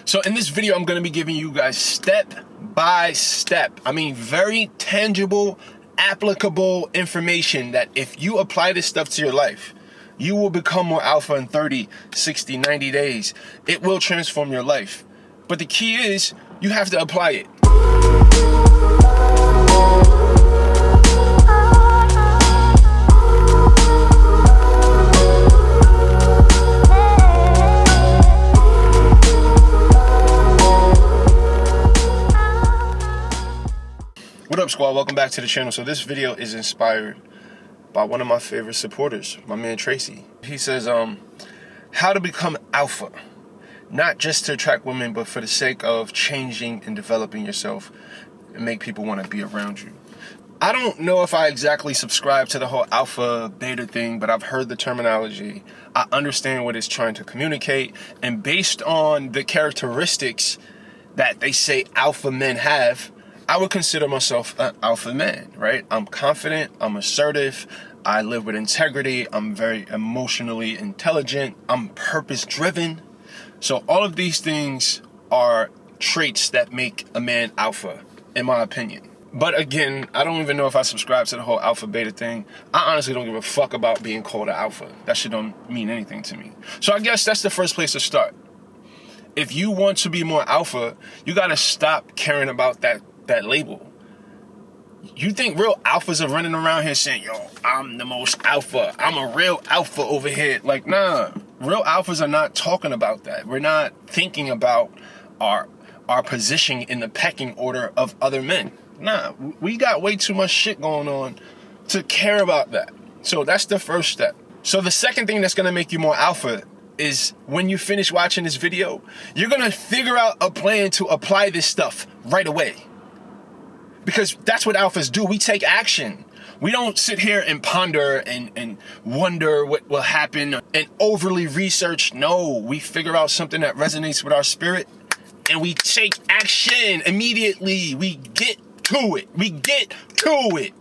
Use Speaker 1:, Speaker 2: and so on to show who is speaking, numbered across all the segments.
Speaker 1: So in this video, I'm going to be giving you guys step by step, very tangible, applicable information that if you apply this stuff to your life, you will become more alpha in 30, 60, 90 days. It will transform your life. But the key is you have to apply it. What up, squad? Welcome back to the channel. So this video is inspired by one of my favorite supporters, my man Tracy. He says, how to become alpha, not just to attract women, but for the sake of changing and developing yourself and make people want to be around you. I don't know if I exactly subscribe to the whole alpha beta thing, but I've heard the terminology. I understand what it's trying to communicate, and based on the characteristics that they say alpha men have, I would consider myself an alpha man, right? I'm confident, I'm assertive, I live with integrity, I'm very emotionally intelligent, I'm purpose-driven. So all of these things are traits that make a man alpha, in my opinion. But again, I don't even know if I subscribe to the whole alpha beta thing. I honestly don't give a fuck about being called an alpha. That shit don't mean anything to me. So I guess that's the first place to start. If you want to be more alpha, you gotta stop caring about that label. You think real alphas are running around here saying, yo, I'm the most alpha, I'm a real alpha over here? Like, nah, real alphas are not talking about that. We're not thinking about our position in the pecking order of other men. Nah, we got way too much shit going on to care about that. So that's the first step. So the second thing that's gonna make you more alpha is when you finish watching this video, you're gonna figure out a plan to apply this stuff right away. Because that's what alphas do. We take action. We don't sit here and ponder and wonder what will happen and overly research. No, we figure out something that resonates with our spirit and we take action immediately. We get to it. We get to it.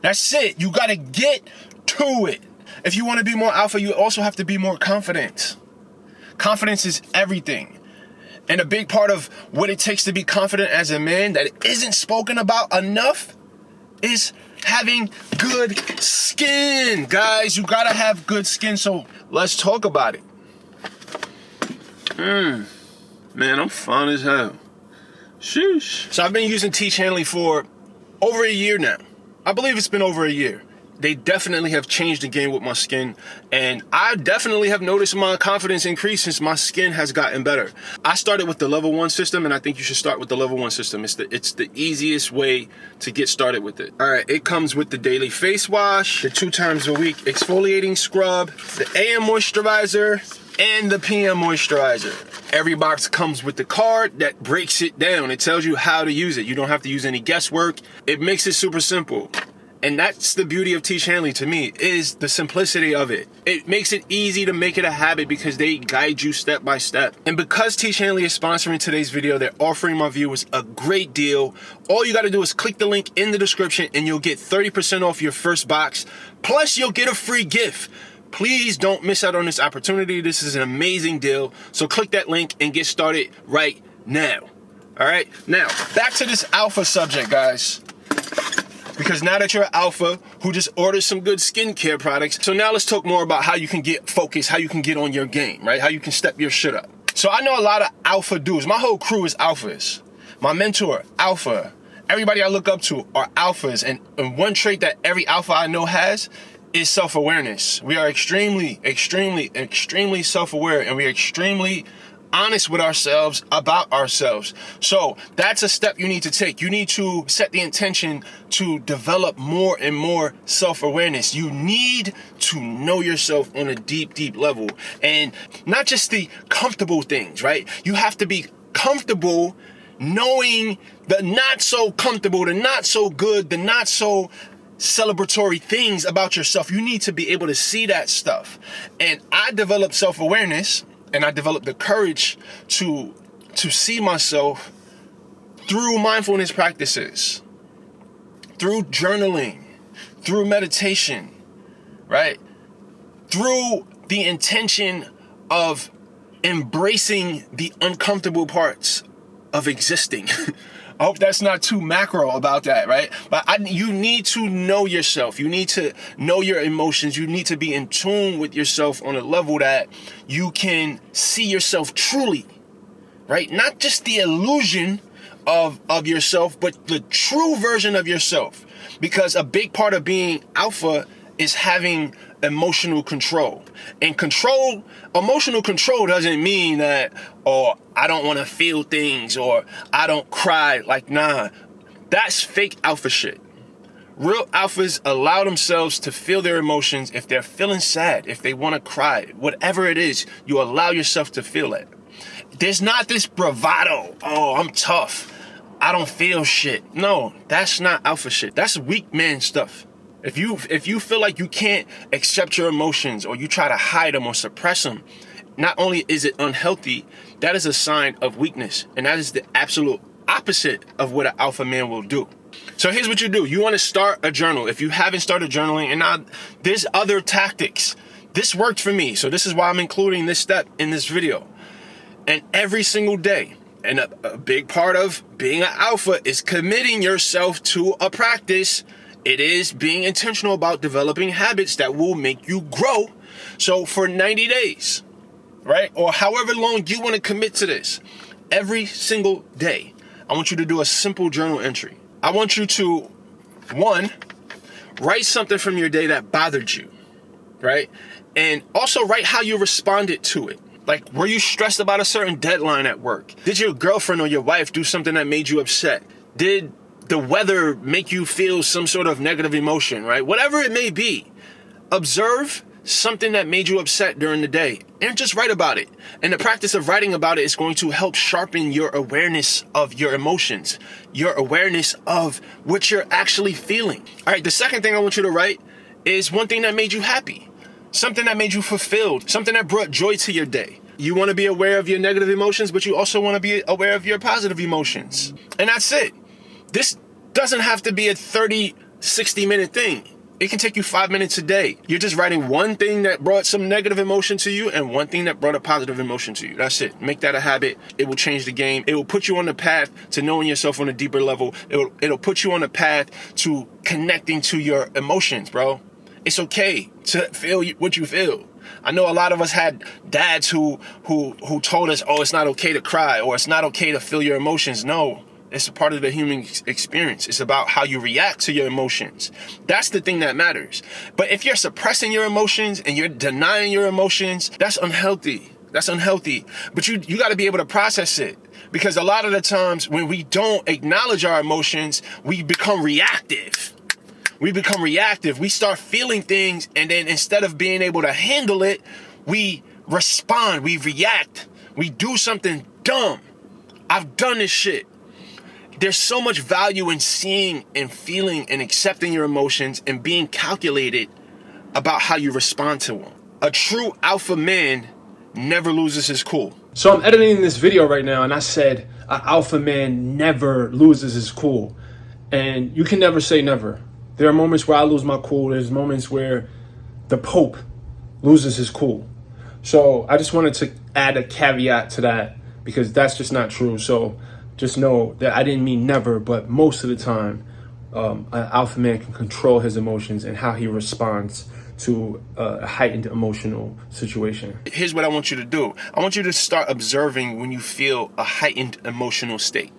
Speaker 1: That's it. You gotta get to it. If you want to be more alpha, you also have to be more confident. Confidence is everything. And a big part of what it takes to be confident as a man that isn't spoken about enough is having good skin. Guys, you gotta have good skin, so let's talk about it. Man, I'm fine as hell. Sheesh. So I've been using Teach Hanley for over a year now. I believe it's been over a year. They definitely have changed the game with my skin, and I definitely have noticed my confidence increase since my skin has gotten better. I started with the level 1 system, and I think you should start with the level 1 system. It's the easiest way to get started with it. All right, it comes with the daily face wash, the 2 times a week exfoliating scrub, the AM moisturizer, and the PM moisturizer. Every box comes with the card that breaks it down. It tells you how to use it. You don't have to use any guesswork. It makes it super simple. And that's the beauty of Teach Hanley to me, is the simplicity of it. It makes it easy to make it a habit because they guide you step by step. And because Teach Hanley is sponsoring today's video, they're offering my viewers a great deal. All you gotta do is click the link in the description and you'll get 30% off your first box. Plus you'll get a free gift. Please don't miss out on this opportunity. This is an amazing deal. So click that link and get started right now. All right, now back to this alpha subject, guys. Because now that you're an alpha who just ordered some good skincare products, so now let's talk more about how you can get focused, how you can get on your game, right? How you can step your shit up. So I know a lot of alpha dudes. My whole crew is alphas. My mentor, alpha. Everybody I look up to are alphas. And one trait that every alpha I know has is self-awareness. We are extremely, extremely, extremely self-aware, and we are extremely honest with ourselves about ourselves. So that's a step you need to take. You need to set the intention to develop more and more self-awareness. You need to know yourself on a deep, deep level, and not just the comfortable things, right? You have to be comfortable knowing the not so comfortable, the not so good, the not so celebratory things about yourself. You need to be able to see that stuff. And I developed self-awareness, and I developed the courage to see myself through mindfulness practices, through journaling, through meditation, right? Through the intention of embracing the uncomfortable parts of existing. I hope that's not too macro about that, right? But you need to know yourself. You need to know your emotions. You need to be in tune with yourself on a level that you can see yourself truly, right? Not just the illusion of yourself, but the true version of yourself. Because a big part of being alpha is having emotional control. And emotional control doesn't mean that, oh, I don't want to feel things or I don't cry. Like, nah, that's fake alpha shit. Real alphas allow themselves to feel their emotions. If they're feeling sad, if they want to cry, whatever it is, you allow yourself to feel it. There's not this bravado. Oh, I'm tough. I don't feel shit. No, that's not alpha shit. That's weak man stuff. If you feel like you can't accept your emotions or you try to hide them or suppress them, not only is it unhealthy, that is a sign of weakness. And that is the absolute opposite of what an alpha man will do. So here's what you do. You want to start a journal. If you haven't started journaling, and now there's other tactics. This worked for me. So this is why I'm including this step in this video. And every single day, and a big part of being an alpha is committing yourself to a practice. It is being intentional about developing habits that will make you grow. So for 90 days, right? Or however long you want to commit to this, every single day, I want you to do a simple journal entry. I want you to, 1, write something from your day that bothered you, right? And also write how you responded to it. Like, were you stressed about a certain deadline at work? Did your girlfriend or your wife do something that made you upset? Did the weather make you feel some sort of negative emotion, right? Whatever it may be, observe something that made you upset during the day and just write about it. And the practice of writing about it is going to help sharpen your awareness of your emotions, your awareness of what you're actually feeling. All right, the second thing I want you to write is one thing that made you happy, something that made you fulfilled, something that brought joy to your day. You want to be aware of your negative emotions, but you also want to be aware of your positive emotions. And that's it. This doesn't have to be a 30, 60-minute thing. It can take you 5 minutes a day. You're just writing one thing that brought some negative emotion to you and one thing that brought a positive emotion to you. That's it. Make that a habit. It will change the game. It will put you on the path to knowing yourself on a deeper level. It'll put you on the path to connecting to your emotions, bro. It's okay to feel what you feel. I know a lot of us had dads who told us, oh, it's not okay to cry or it's not okay to feel your emotions. No. It's a part of the human experience. It's about how you react to your emotions. That's the thing that matters. But if you're suppressing your emotions and you're denying your emotions, that's unhealthy. That's unhealthy. But you got to be able to process it. Because a lot of the times when we don't acknowledge our emotions, we become reactive. We start feeling things, and then instead of being able to handle it, we respond, we react, we do something dumb. I've done this shit. There's so much value in seeing and feeling and accepting your emotions and being calculated about how you respond to them. A true alpha man never loses his cool. So I'm editing this video right now, and I said an alpha man never loses his cool. And you can never say never. There are moments where I lose my cool. There's moments where the Pope loses his cool. So I just wanted to add a caveat to that because that's just not true. So just know that I didn't mean never, but most of the time, an alpha man can control his emotions and how he responds to a heightened emotional situation. Here's what I want you to do. I want you to start observing when you feel a heightened emotional state.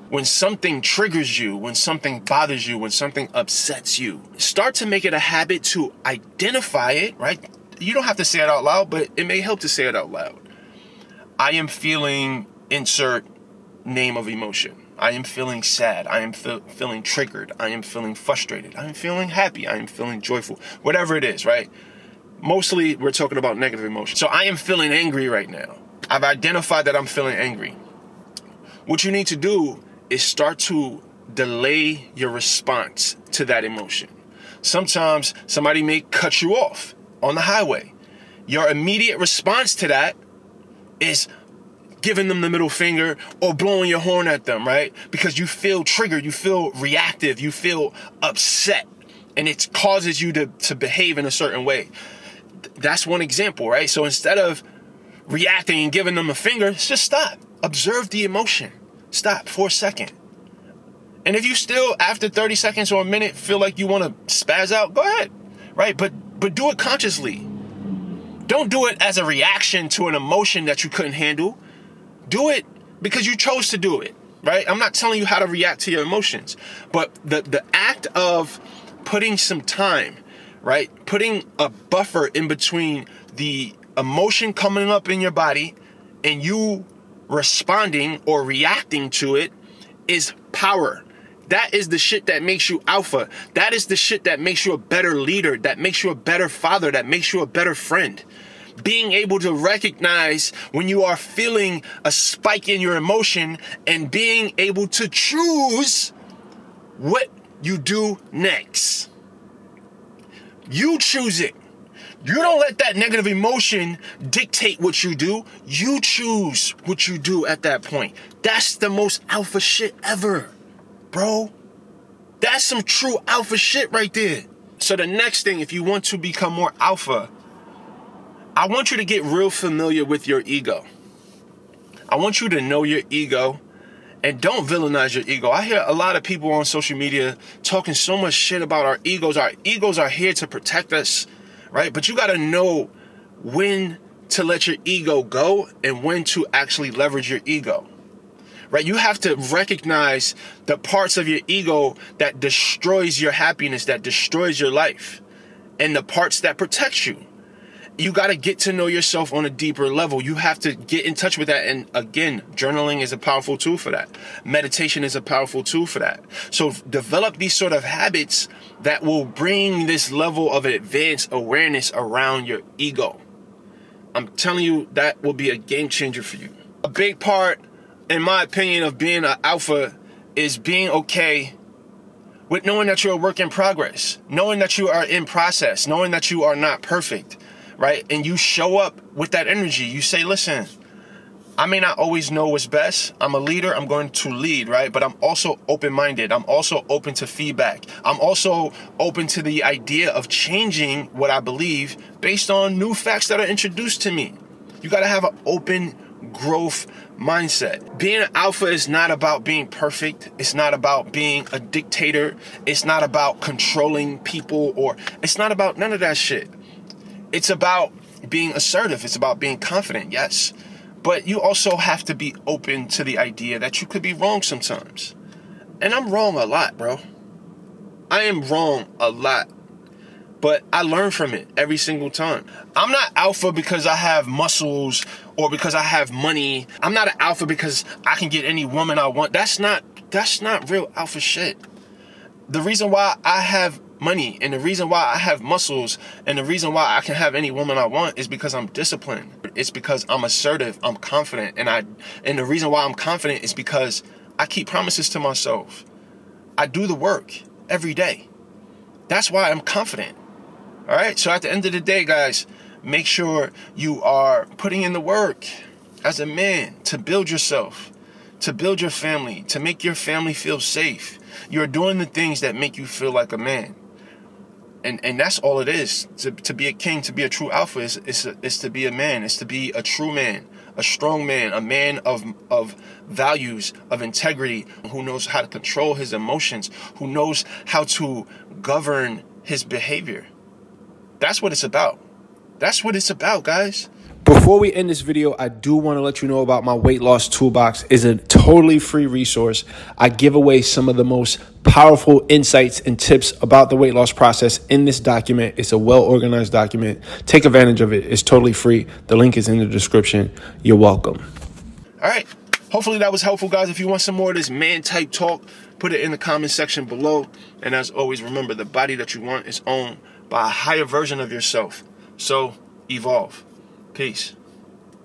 Speaker 1: When something triggers you, when something bothers you, when something upsets you, start to make it a habit to identify it, right? You don't have to say it out loud, but it may help to say it out loud. I am feeling insert name of emotion. I am feeling sad. I am feeling triggered. I am feeling frustrated. I am feeling happy. I am feeling joyful. Whatever it is, right? Mostly we're talking about negative emotions. So I am feeling angry right now. I've identified that I'm feeling angry. What you need to do is start to delay your response to that emotion. Sometimes somebody may cut you off on the highway. Your immediate response to that is giving them the middle finger or blowing your horn at them, right? Because you feel triggered, you feel reactive, you feel upset, and it causes you to behave in a certain way. That's one example, right? So instead of reacting and giving them a finger, just stop. Observe the emotion. Stop for a second. And if you still, after 30 seconds or a minute, feel like you want to spaz out, go ahead, right? But do it consciously. Don't do it as a reaction to an emotion that you couldn't handle. Do it because you chose to do it, right? I'm not telling you how to react to your emotions, but the act of putting some time, right? Putting a buffer in between the emotion coming up in your body and you responding or reacting to it is power. That is the shit that makes you alpha. That is the shit that makes you a better leader, that makes you a better father, that makes you a better friend. Being able to recognize when you are feeling a spike in your emotion and being able to choose what you do next. You choose it. You don't let that negative emotion dictate what you do. You choose what you do at that point. That's the most alpha shit ever, bro. That's some true alpha shit right there. So the next thing, if you want to become more alpha, I want you to get real familiar with your ego. I want you to know your ego and don't villainize your ego. I hear a lot of people on social media talking so much shit about our egos. Our egos are here to protect us, right? But you got to know when to let your ego go and when to actually leverage your ego, right? You have to recognize the parts of your ego that destroys your happiness, that destroys your life, and the parts that protect you. You got to get to know yourself on a deeper level. You have to get in touch with that. And again, journaling is a powerful tool for that. Meditation is a powerful tool for that. So develop these sort of habits that will bring this level of advanced awareness around your ego. I'm telling you, that will be a game changer for you. A big part, in my opinion, of being an alpha is being okay with knowing that you're a work in progress, knowing that you are in process, knowing that you are not perfect. Right? And you show up with that energy. You say, listen, I may not always know what's best. I'm a leader. I'm going to lead, right? But I'm also open-minded. I'm also open to feedback. I'm also open to the idea of changing what I believe based on new facts that are introduced to me. You got to have an open growth mindset. Being an alpha is not about being perfect. It's not about being a dictator. It's not about controlling people, or it's not about none of that shit. It's about being assertive. It's about being confident, yes. But you also have to be open to the idea that you could be wrong sometimes. And I'm wrong a lot, bro. I am wrong a lot. But I learn from it every single time. I'm not alpha because I have muscles or because I have money. I'm not an alpha because I can get any woman I want. That's not real alpha shit. The reason why I have money and the reason why I have muscles and the reason why I can have any woman I want is because I'm disciplined. It's because I'm assertive, I'm confident, and the reason why I'm confident is because I keep promises to myself. I do the work every day. That's why I'm confident. All right? So at the end of the day, guys, make sure you are putting in the work as a man to build yourself, to build your family, to make your family feel safe. You're doing the things that make you feel like a man. And that's all it is. To be a king, to be a true alpha is to be a man. It's to be a true man, a strong man, a man of values, of integrity, who knows how to control his emotions, who knows how to govern his behavior. That's what it's about. That's what it's about, guys. Before we end this video, I do want to let you know about my weight loss toolbox. It's a totally free resource. I give away some of the most powerful insights and tips about the weight loss process in this document. It's a well-organized document. Take advantage of it. It's totally free. The link is in the description. You're welcome. All right. Hopefully that was helpful, guys. If you want some more of this man-type talk, put it in the comment section below. And as always, remember, the body that you want is owned by a higher version of yourself. So evolve. Peace.